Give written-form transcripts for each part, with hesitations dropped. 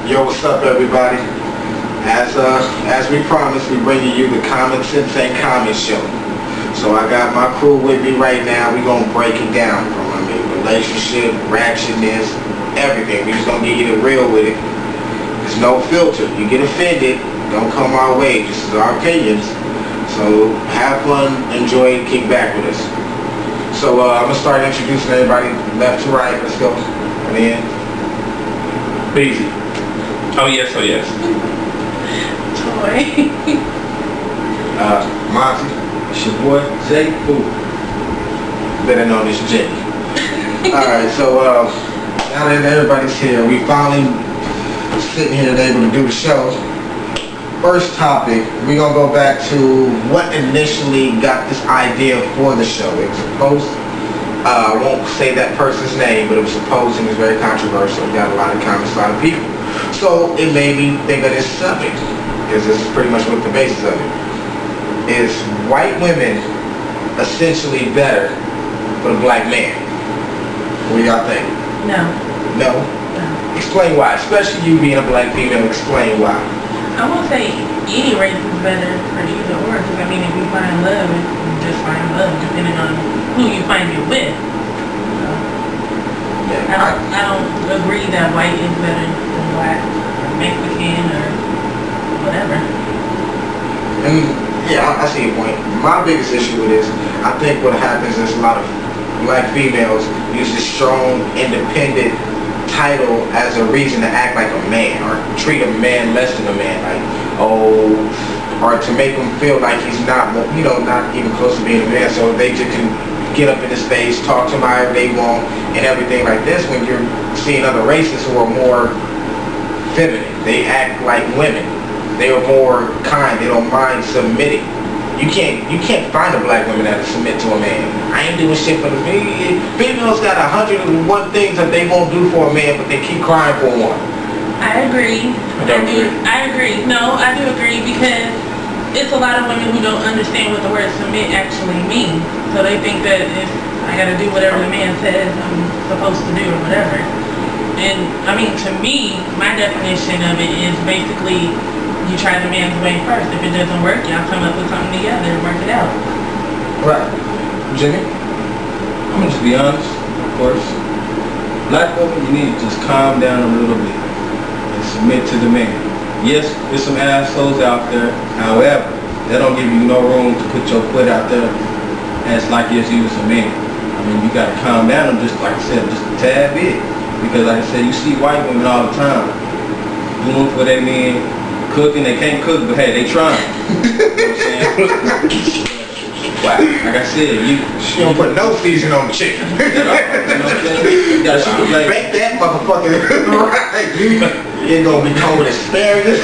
Yo, what's up, everybody? As we promised, we bringing you the Common Sense and Comment Show. So I got my crew with me right now. We gonna break it down from relationship, ratchetness, everything. We just gonna get you the real with it. There's no filter. You get offended, don't come our way. This is our opinions. So have fun, enjoy it, kick back with us. So I'm gonna start introducing everybody left to right. Let's go. And then Beezee. Oh yes, oh yes. Toy. Monte. It's your boy, Jay Boo. Better known as Jay. Alright, so now that everybody's here, we finally sitting here and able to do the show. First topic, we're gonna go back to what initially got this idea for the show. It was supposed, I won't say that person's name, but it was supposed and it was very controversial. We got a lot of comments, a lot of people. So it made me think of this subject, because this is pretty much what the basis of it is. White women essentially better for the black man? What do y'all think? No. No? No. Explain why, especially you being a black female. Explain why. I won't say any race is better for either or, because I mean, if you find love, you just find love, depending on who you find it with. So, Yeah, I don't agree that white is better than black or Mexican or whatever. And yeah, I see your point. My biggest issue with this, I think what happens is a lot of black females use this strong, independent title as a reason to act like a man or treat a man less than a man, like, oh, or to make him feel like he's not, you know, not even close to being a man, so they just can get up in his face, talk to him however they want, and everything like this. When you're seeing other races who are more feminine, they act like women. They are more kind. They don't mind submitting. You can't find a black woman that'll submit to a man. I ain't doing shit for the man. Females got 101 things that they won't do for a man, but they keep crying for one. I agree. I agree. No, I do agree, because it's a lot of women who don't understand what the word submit actually means. So they think that if I gotta do whatever the man says I'm supposed to do or whatever. And I mean, to me, my definition of it is basically you try the man's way first. If it doesn't work, y'all come up with something together and work it out. Right. Jimmy? I'm gonna just be honest, of course. Black women, you need to just calm down a little bit and submit to the man. Yes, there's some assholes out there. However, that don't give you no room to put your foot out there as like as you was a man. I mean, you gotta calm down and just, like I said, just a tad bit. Because like I said, you see white women all the time doing for their men, cooking. They can't cook, but hey, they trying. You know what I'm saying? Wow. Like I said, She don't put no season on the chicken. you know what I'm saying? You gotta shoot like, Bake that motherfucker right. You ain't gonna be cold asparagus.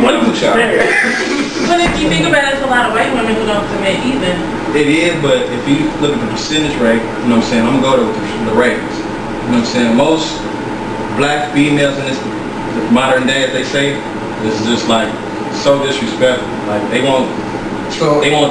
Wonderful child. But if you think about it, there's a lot of white women who don't submit either. it is, but if you look at the percentage rate, you know what I'm saying, I'm gonna go to the ratings. You know what I'm saying? Most black females in this modern day, as they say, is just like so disrespectful. Like they want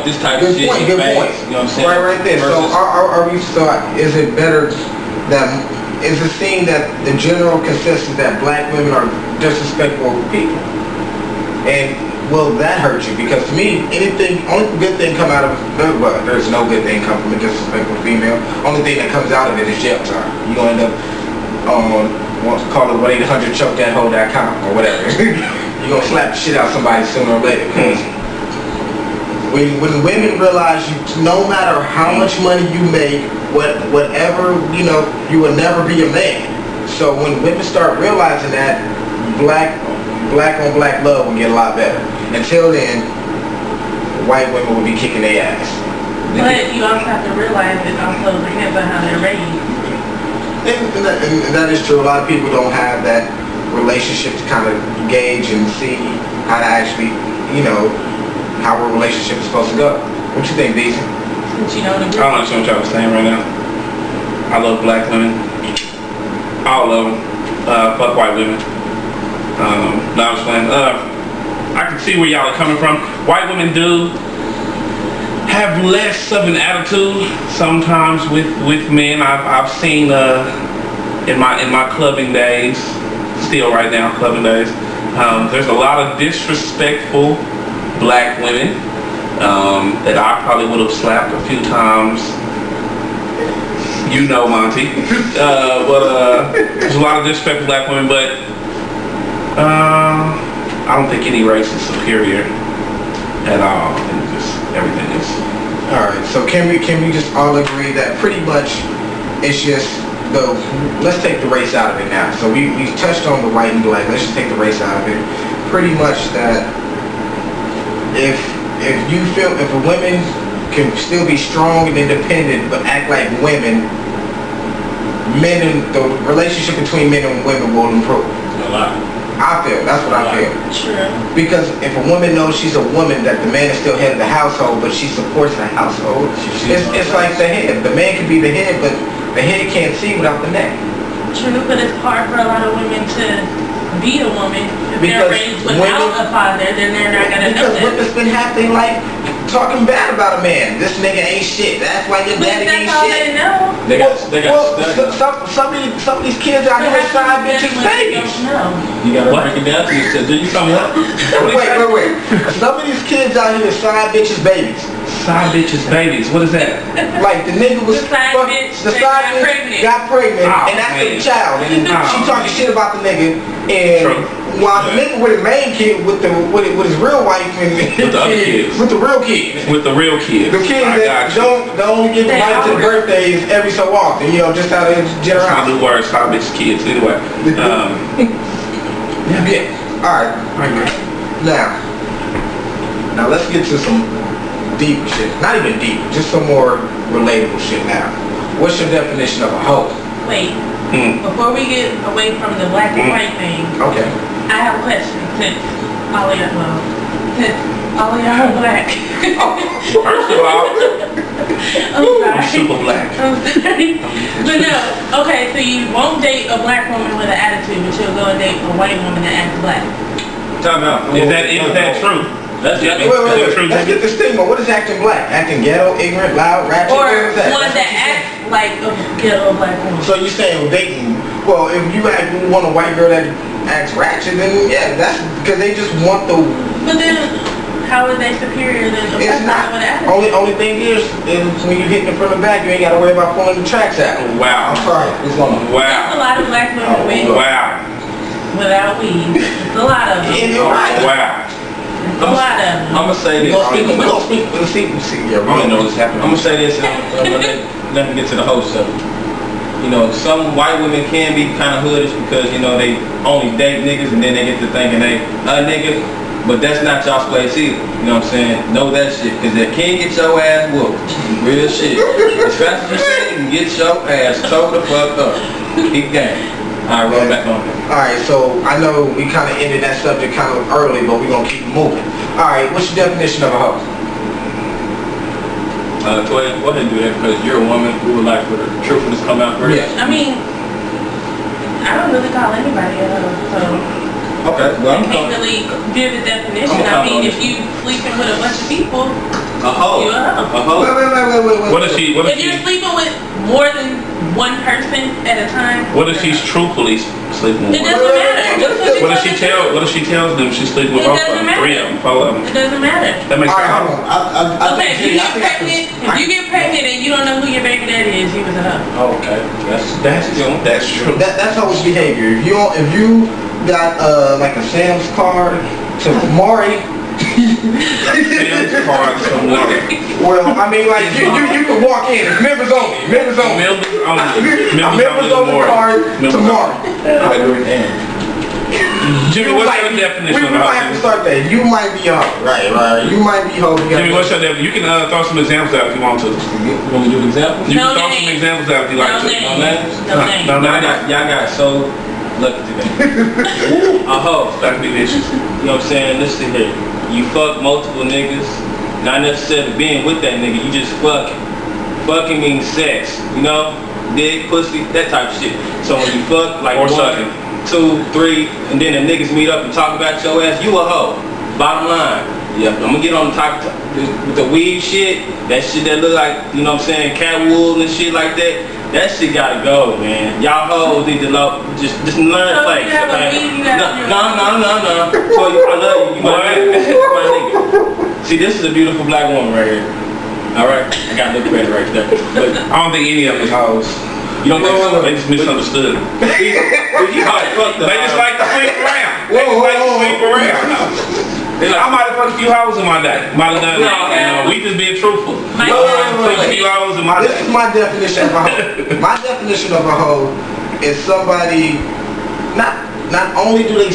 this type of shit. Good point. You know what I'm saying? Right there. So are we? So is it better that is it seen that the general consensus that black women are disrespectful people? And will that hurt you? Because to me, only good thing come out of well, there's no good thing come from a disrespectful female. Only thing that comes out of it is jail time. You gonna end up wants to call it 1-800 choke that hoe.com or whatever. You're gonna slap the shit out of somebody sooner or later. Because when women realize no matter how much money you make, whatever, you know, you will never be a man. So when women start realizing that, black on black love will get a lot better. Until then, white women will be kicking their ass. But you also have to realize it also depends on how they're raised. And that is true. A lot of people don't have that relationship to kind of gauge and see how to actually, you know, how a relationship is supposed to go. What you think, Beezee? Since you know the I don't understand what y'all was saying right now. I love black women. All of them. Fuck white women. No, I was playing. I can see where y'all are coming from. White women do have less of an attitude sometimes with men. I've seen in my clubbing days, still right now, clubbing days. There's a lot of disrespectful black women that I probably would have slapped a few times. You know, Monte. But there's a lot of disrespectful black women, but I don't think any race is superior at all. I think just everything is. All right. So can we just all agree that pretty much it's just let's take the race out of it now. So we touched on the white and black. Let's just take the race out of it. Pretty much that if you feel if a woman can still be strong and independent but act like women, men and the relationship between men and women will improve. A lot. I feel, that's what I feel. True. Because if a woman knows she's a woman, that the man is still head of the household, but she supports the household, it's like the head. The man can be the head, but the head can't see without the neck. True, but it's hard for a lot of women to be a woman if they're raised without a father, then they're not gonna know that. Because women spend half their life talking bad about a man. This nigga ain't shit. That's why your daddy ain't shit. They know. Some of these kids out here are side bitches babies. You gotta break it down to yourself. Did you come up? Wait. Some of these kids out here are side bitches babies. Side bitches babies. What is that? Like the nigga was the side bitch got pregnant, and that's the child. And she talking shit about the nigga, and while the nigga with the main kid with his real wife and with the other kids, with the real kids, the kids that don't give life to birthdays every so often, you know, just out of generosity. I do words, side bitches kids. Anyway, yeah. All right. Now let's get to some deep shit. Not even deep, just some more relatable shit now. What's your definition of a hoe? Wait, before we get away from the black and white thing, okay, I have a question since all of y'all are black. First of all, I'm super black. But no, okay, so you won't date a black woman with an attitude, but you'll go and date a white woman that acts black. Time out. Is that true? That's wait. Let's get the stigma. What is acting black? Acting ghetto, ignorant, loud, ratchet? Or what is that? one that acts like a ghetto black woman. So you're saying dating? Well, if you want a white girl that acts ratchet, then yeah, that's because they just want the. But then, how are they superior than a black woman with an attitude? Only thing is when you hit in front and back, you ain't got to worry about pulling the tracks out. Wow. I'm sorry. What's going on? Wow. There's a lot of black women without weed. It's a lot of them. Yeah, you're right. Wow. A lot of them. I'm gonna say this. We're gonna speak. Yeah, I don't know what's happening. I'm gonna say this, and let me get to the whole stuff. You know, some white women can be kind of hoodish because, you know, they only date niggas and then they get to thinking they a nigga, but that's not y'all's place either. You know what I'm saying? Know that shit, because they can't get your ass whooped. Real shit. As fast as you say, you can get your ass towed the fuck up. Keep game. All right, roll back on it. All right, so I know we kind of ended that subject kind of early, but we're gonna keep moving. All right, what's your definition of a hoe? Go ahead and do that, because you're a woman. We would like for the truthfulness come out first. Yeah. I mean, I don't really call anybody a hoe, so Okay, well, I can't really give a definition. I mean, if you sleeping with a bunch of people, a hoe. you're a hoe. A hoe. Wait. What if If you're sleeping with more than one person at a time, what if she's truthfully sleeping with it one? doesn't matter. What if she tells them she's sleeping with both of them, 3 of them, 4 of them? It doesn't matter. That makes All right, sense. hold on. Okay, if you get pregnant and you don't know who your baby daddy is, you was a hoe. Okay, That's true. That's hoes behavior. If you got like a Sam's card to Maury. Sam's card to Maury. Well, I mean, like you can walk in. It's members only. Members only. Members only card to Maury. Jimmy, what's your definition of we might have to start there. You might be hoe. Right. You might be hoe. Jimmy, what's your definition? You can throw some examples out if you want to. You want me to do examples? You can throw some examples out if you like to. No names? No names. Y'all got so lucky today. A hoe. That can be vicious. You know what I'm saying? Listen here. You fuck multiple niggas, not necessarily being with that nigga, you just fucking. Fucking means sex, you know? Dick, pussy, that type of shit. So when you fuck, like or 1, sucking. 2, 3, and then the niggas meet up and talk about your ass, you a hoe. Bottom line. Yeah, I'm gonna get on the top with the weed shit, that shit that look like, you know what I'm saying, cat wool and shit like that. That shit gotta go, man. Y'all hoes need to just learn So place. you have a Okay? Beezee that No. So I love you. You my nigga. See, this is a beautiful black woman right here. All right, I got no credit right there. But I don't think any of them is hoes. you don't think so? They just misunderstood. You fucked up. They just like to sleep around. They just like to sleep around. I might have fucked a few hours in my day. Might have done that. We just being truthful. A few hours in my day. This is my definition of a hoe. My definition of a hoe is somebody, not only do they,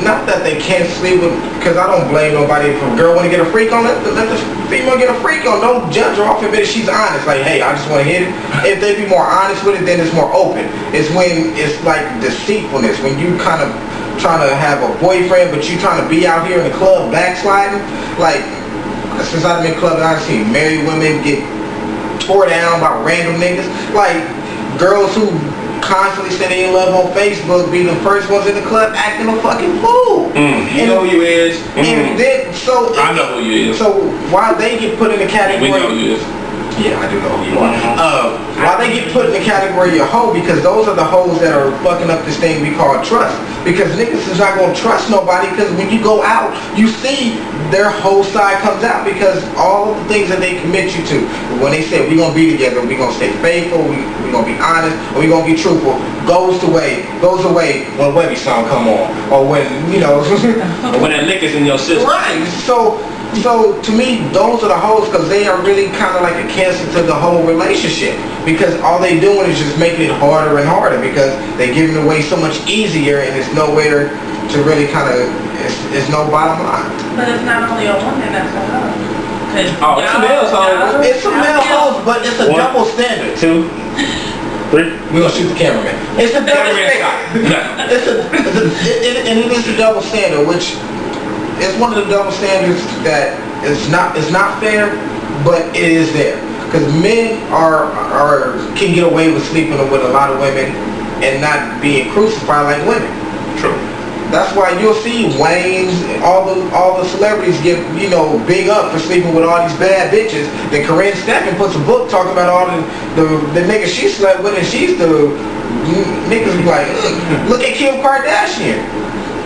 not that they can't sleep with, because I don't blame nobody. If a girl want to get a freak on, let the female get a freak on. Don't judge her off of it if she's honest. Like, hey, I just want to hit it. If they be more honest with it, then it's more open. It's when it's like deceitfulness, when you kind of trying to have a boyfriend, but you trying to be out here in the club backsliding. Like, since I've been in clubs, I've seen married women get tore down by random niggas. Like, girls who constantly say they in love on Facebook be the first ones in the club acting a fucking fool. You know who you is. And then, so I know who you is. So why they get put in the category? We know who you is. Yeah, I do know who you are. Why they get put in the category of hoe? Because those are the hoes that are fucking up this thing we call trust. Because niggas is not gonna trust nobody, because when you go out, you see their whole side comes out, because all of the things that they commit you to. When they say we gonna be together, we gonna stay faithful, we gonna be honest, or we gonna be truthful, goes away when Webby song come on, or when, you know, Or when that liquor's in your system. right. So to me, those are the hoes, because they are really kind of like a cancer to the whole relationship, because all they doing is just making it harder and harder, because they're giving away so much easier, and it's nowhere to really kind of, it's no bottom line. But it's not only a woman that's a hoe. Oh, it's a male hoe. It's a male hoes, but it's a double standard. 2, 3. We're gonna shoot the cameraman. It's a double standard. And it is a double standard, which it's one of the double standards that is not fair, but it is there. Because men can get away with sleeping with a lot of women and not being crucified like women. True. That's why you'll see Wayne's, all the celebrities get, you know, big up for sleeping with all these bad bitches. Then Corinne Steffen puts a book talking about all the niggas she slept with, and she's the niggas be like, look at Kim Kardashian.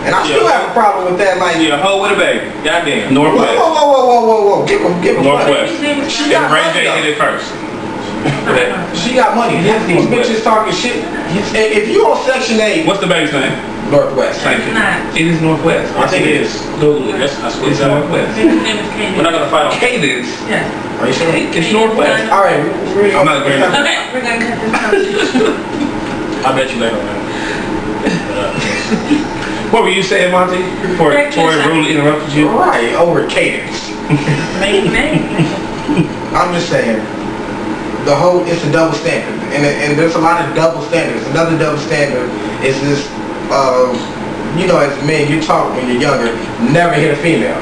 And I still have a problem with that. Like, a hoe with a baby. Goddamn. Northwest. Whoa. Give him Northwest. money. She And got Ray money. J hit it first. She got money. These bitches talking shit. If you on Section 8, What's the baby's name? Northwest. Thank you. It's not. It is Northwest. I think it is. Google it. That's what It's Northwest. His name is Katie. We're not gonna fight on Cadence. Yeah. Are you sure? It's Northwest. All right. I'm not agreeing. Okay, we're gonna cut this conversation. I bet you later, man. What were you saying, Monte? Before Tori rudely interrupted you? Right, over cadence. Make name. I'm just saying, it's a double standard. And there's a lot of double standards. Another double standard is this, you know, as men, you talk when you're younger, never hit a female.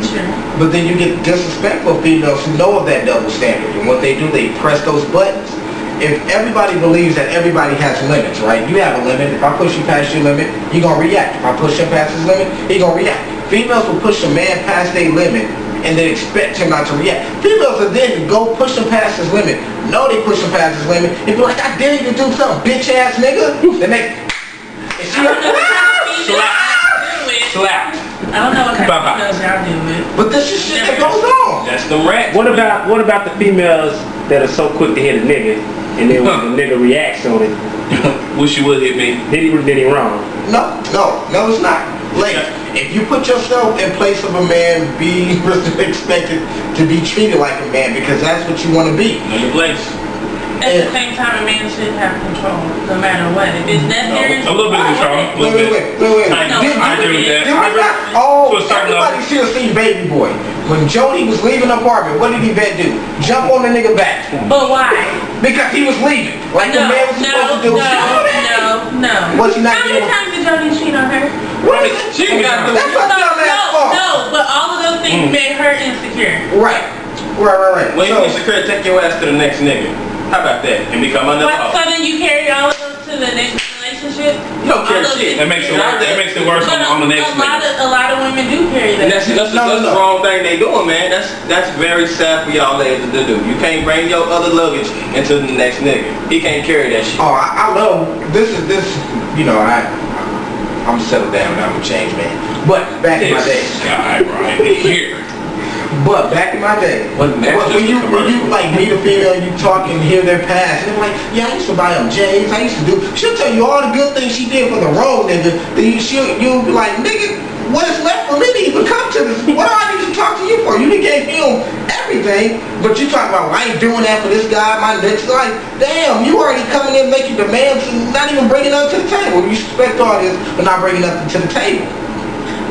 Sure. But then you get disrespectful females who know of that double standard. And what they do, they press those buttons. If everybody believes that everybody has limits, right? You have a limit. If I push you past your limit, you're going to react. If I push him past his limit, he's going to react. Females will push a man past their limit and then expect him not to react. Females will then go push him past his limit. No, they push him past his limit and be like, I dare you to do something, bitch ass nigga. Then they... Slap. I don't know what kind of females y'all deal with. But this is shit that goes on. That's the rat. What about the females that are so quick to hit a nigga, and then when the nigga reacts on it, Wish you would hit me. then he wrong? No, it's not. Like, if you put yourself in place of a man, be expected to be treated like a man, because that's what you want to be. Know your place. At the same time, a man should have control, no matter what. If it's necessary, A little bit of control. A little bit. Wait. I agree with that. Did we I agree. not all, To a certain everybody level. should have seen Baby Boy. When Jody was leaving the apartment, what did Yvette do? Jump on the nigga back. but why? Because he was leaving. Like the No, man was supposed to do. no. Was he not How many doing? times did Jody cheat on her? What is it? She got That's a dumbass fault. No, but all of those things made her insecure. Right. When you So, insecure, take your ass to the next nigga. How about that? And become another So hoe. then you carry all of those to the next relationship. relationship. You don't care shit. That makes it worse. That makes it worse on the next nigga. A lot of women do carry that. And that's the wrong thing they doing, man. That's very sad for y'all ladies to do. You can't bring your other luggage into the next nigga. He can't carry that shit. Oh, I love this. You know, I'm settled down. I'm a changed man. But back in my day. This guy right here. But back in my day, Wasn't that when just a you commercial? like meet a female and you talk and hear their past, and they're like, yeah, I used to buy them J's, I used to do. She'll tell you all the good things she did for the road, nigga. Then you'll be like, nigga, what is left for me to even come to this? What do I need to talk to you for? You done gave him everything, but you talk about, well, I ain't doing that for this guy. My next, like, damn, you already coming in making demands and not even bringing nothing to the table. You expect all this, but not bringing nothing to the table.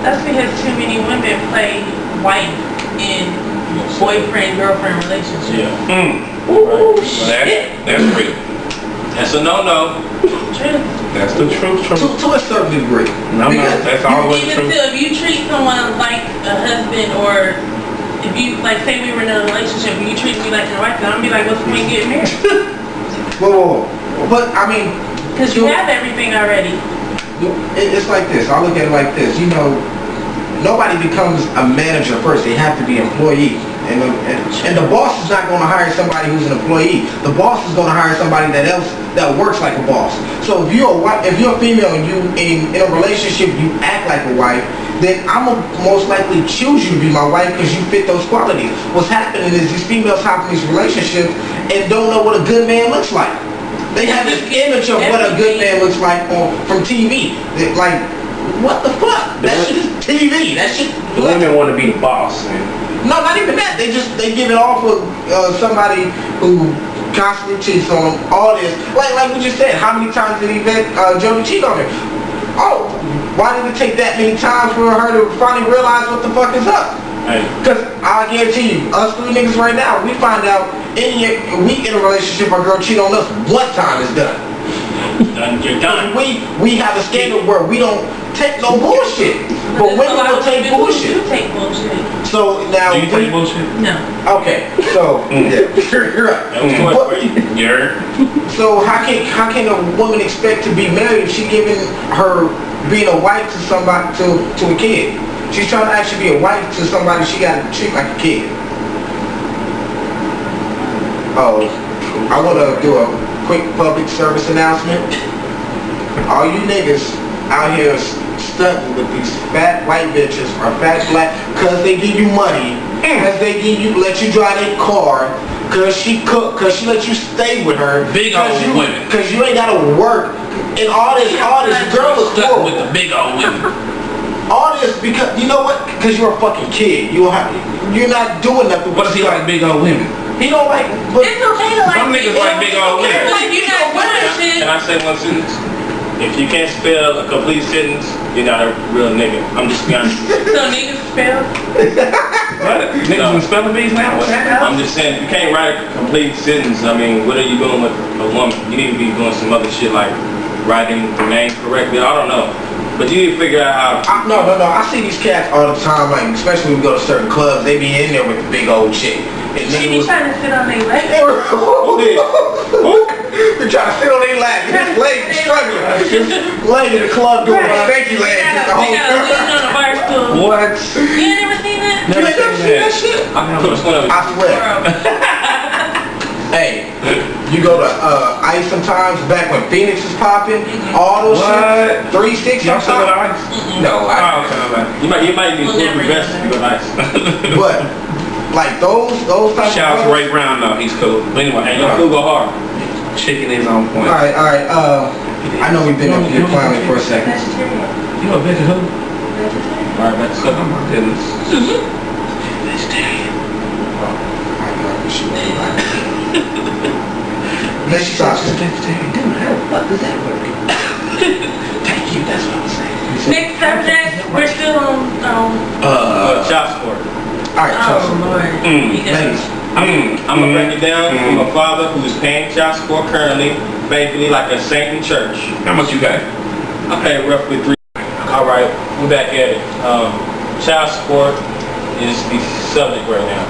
That's because too many women play wife in boyfriend-girlfriend relationship. Yeah. Ooh, That's real. That's a no-no. True. That's the truth. To a certain degree. No, that's always Even true. still, if you treat someone like a husband, or if you, like, say we were in a relationship and you treat me like your wife, I'm gonna be like, what's the point getting married? Whoa. But, I mean... Because you have everything already. It's like this. I look at it like this. You know, nobody becomes a manager first. They have to be employee. And the boss is not going to hire somebody who's an employee. The boss is going to hire somebody that works like a boss. So if you're a female and you in a relationship, you act like a wife, then I'm gonna most likely choose you to be my wife because you fit those qualities. What's happening is these females hop in these relationships and don't know what a good man looks like. They have this image of what a good man looks like from TV. Like, what the fuck? That shit is TV. That shit. The women want to be the boss, man. No, not even that. They give it off of somebody who constantly cheats on them. All this, like we just said. How many times did he let Jody cheat on her? Oh, why did it take that many times for her to finally realize what the fuck is up? Because I guarantee you, us three niggas right now, we find out we in a relationship, our girl cheat on us, one time is done. You're done. We have a standard where we don't take no bullshit. But women will take bullshit. You take bullshit. So now Do you take bullshit? No. Okay, so yeah, you're right. So how can a woman expect to be married if she giving her being a wife to somebody to a kid? She's trying to actually be a wife to somebody she got to treat like a kid. Oh, I want to do a quick public service announcement. All you niggas out here stunting with these fat white bitches or fat black, cause they give you money, cause they let you drive their car, cause she cook, cause she let you stay with her. Big old women. Cause you ain't gotta work and all this girl is Stuck cool. with the big old women. All this because, you know what? Because you're a fucking kid. You're not doing nothing. What if he like big old women? He don't like... But It's okay to like some niggas like big old women. But if you're not doing shit. Can I say one sentence? If you can't spell a complete sentence, you're not a real nigga. I'm just being honest. So niggas spell? What? Niggas in spelling bees now? What happened? I'm just saying, if you can't write a complete sentence, I mean, what are you doing with a woman? You need to be doing some other shit like writing the name correctly. I don't know. But you need to figure out how... No. I see these cats all the time, like, especially when we go to certain clubs, they be in there with the big old chick. And She be trying to sit on their legs. They're trying to sit on their lap. His leg is struggling. Laying in the club doing a stanky leg. They gotta lean on the bar stool. What? You ain't never seen that? You ain't never seen that shit? I swear. Hey, you go to Ice sometimes, back when Phoenix was popping, all those shit, 3-6 Y'all still go to Ice? No, You might need to put your best to go nice. But like those types Shout out to of Ray Brown though, he's cool. But anyway, And your food go hard. chicken is on point. Alright, I know we've been up here quietly for a second. Vegetarian. You a vegetarian? Vegetarian. Alright, that's good. Oh my goodness. Vegetarian. Let's stop it. Vegetarian. Dude, how the fuck does that work? Thank you, that's what I'm saying. Next subject, we're still on Child support. Alright, oh Lord. ladies. I'm gonna break it down. I'm a father who is paying child support currently, basically like a saint in church. How much you got? I pay roughly $3. All right, we're back at it. Child support is the subject right now.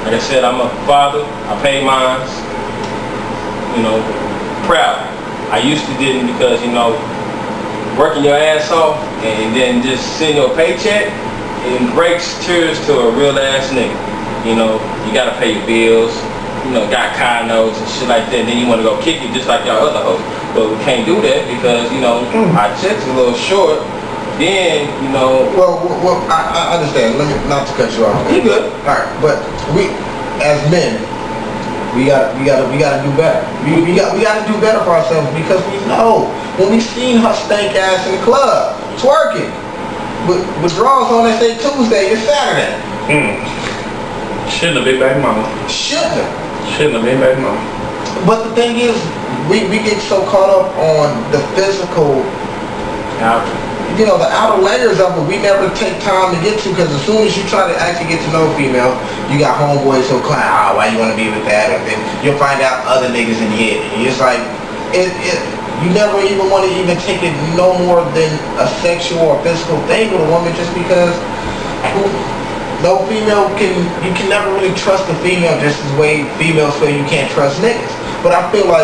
Like I said, I'm a father. I pay mines. You know, proud. I used to didn't because, you know, working your ass off and then just send your paycheck, it breaks tears to a real ass nigga. You know, you gotta pay your bills, you know, got condos and shit like that, then you wanna go kick it just like y'all other hoes. But we can't do that because, you know, our check's a little short. Then, you know... Well, I understand. Let me, not to cut you off. You good. Alright, but we, as men, we gotta do better. We gotta do better for ourselves because we know when we seen her stank ass in the club, twerking, with drawers on that say Tuesday and Saturday. Shouldn't have been back mama. Shouldn't have. Shouldn't have been back mama. But the thing is, we get so caught up on the physical, you know, the outer layers of it, we never take time to get to, because as soon as you try to actually get to know a female, you got homeboys who'll clown, oh, why you want to be with that? And then you'll find out other niggas in the head. And it's like, you never even want to even take it no more than a sexual or physical thing with a woman just because no female you can never really trust a female just as way females feel you can't trust niggas. But I feel like